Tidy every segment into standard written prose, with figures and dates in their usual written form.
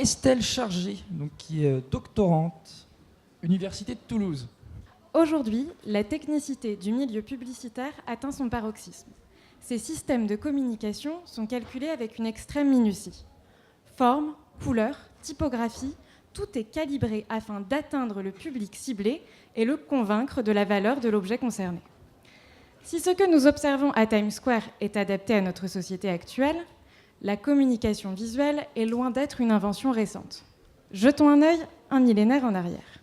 Estelle Chargé, donc, qui est doctorante, Université de Toulouse. Aujourd'hui, la technicité du milieu publicitaire atteint son paroxysme. Ces systèmes de communication sont calculés avec une extrême minutie. Forme, couleur, typographie, tout est calibré afin d'atteindre le public ciblé et le convaincre de la valeur de l'objet concerné. Si ce que nous observons à Times Square est adapté à notre société actuelle, la communication visuelle est loin d'être une invention récente. Jetons un œil un millénaire en arrière.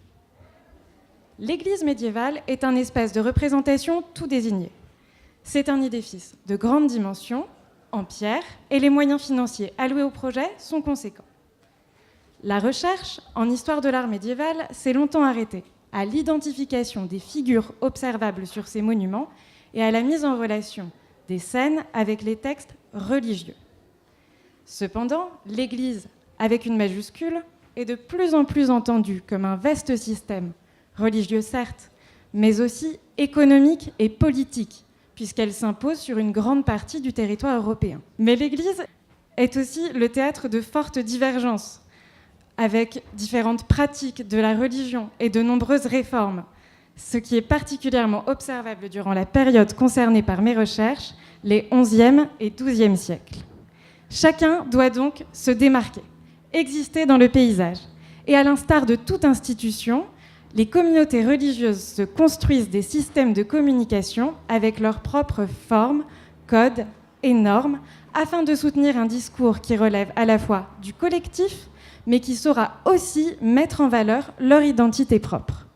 L'église médiévale est un espace de représentation tout désigné. C'est un édifice de grande dimension, en pierre, et les moyens financiers alloués au projet sont conséquents. La recherche en histoire de l'art médiéval s'est longtemps arrêtée à l'identification des figures observables sur ces monuments et à la mise en relation des scènes avec les textes religieux. Cependant, l'Église, avec une majuscule, est de plus en plus entendue comme un vaste système, religieux certes, mais aussi économique et politique, puisqu'elle s'impose sur une grande partie du territoire européen. Mais l'Église est aussi le théâtre de fortes divergences, avec différentes pratiques de la religion et de nombreuses réformes, ce qui est particulièrement observable durant la période concernée par mes recherches, les XIe et XIIe siècles. Chacun doit donc se démarquer, exister dans le paysage. Et à l'instar de toute institution, les communautés religieuses se construisent des systèmes de communication avec leurs propres formes, codes et normes, afin de soutenir un discours qui relève à la fois du collectif, mais qui saura aussi mettre en valeur leur identité propre.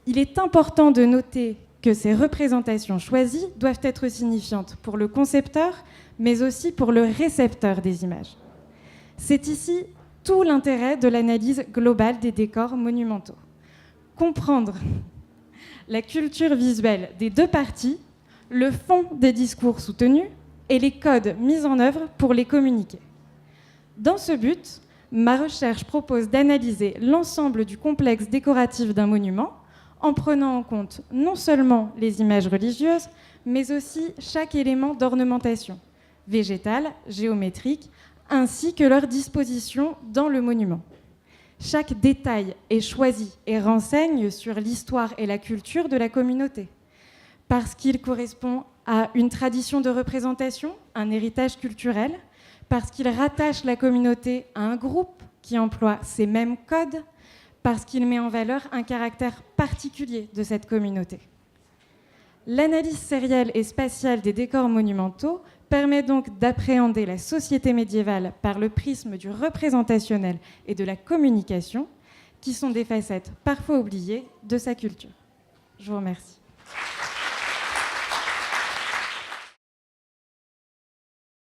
Il est important de noter que ces représentations choisies doivent être signifiantes pour le concepteur, mais aussi pour le récepteur des images. C'est ici tout l'intérêt de l'analyse globale des décors monumentaux. Comprendre la culture visuelle des deux parties, le fond des discours soutenus et les codes mis en œuvre pour les communiquer. Dans ce but, ma recherche propose d'analyser l'ensemble du complexe décoratif d'un monument en prenant en compte non seulement les images religieuses, mais aussi chaque élément d'ornementation, végétale, géométrique, ainsi que leur disposition dans le monument. Chaque détail est choisi et renseigne sur l'histoire et la culture de la communauté, parce qu'il correspond à une tradition de représentation, un héritage culturel, parce qu'il rattache la communauté à un groupe qui emploie ces mêmes codes, parce qu'il met en valeur un caractère particulier de cette communauté. L'analyse sérielle et spatiale des décors monumentaux permet donc d'appréhender la société médiévale par le prisme du représentationnel et de la communication, qui sont des facettes parfois oubliées de sa culture. Je vous remercie.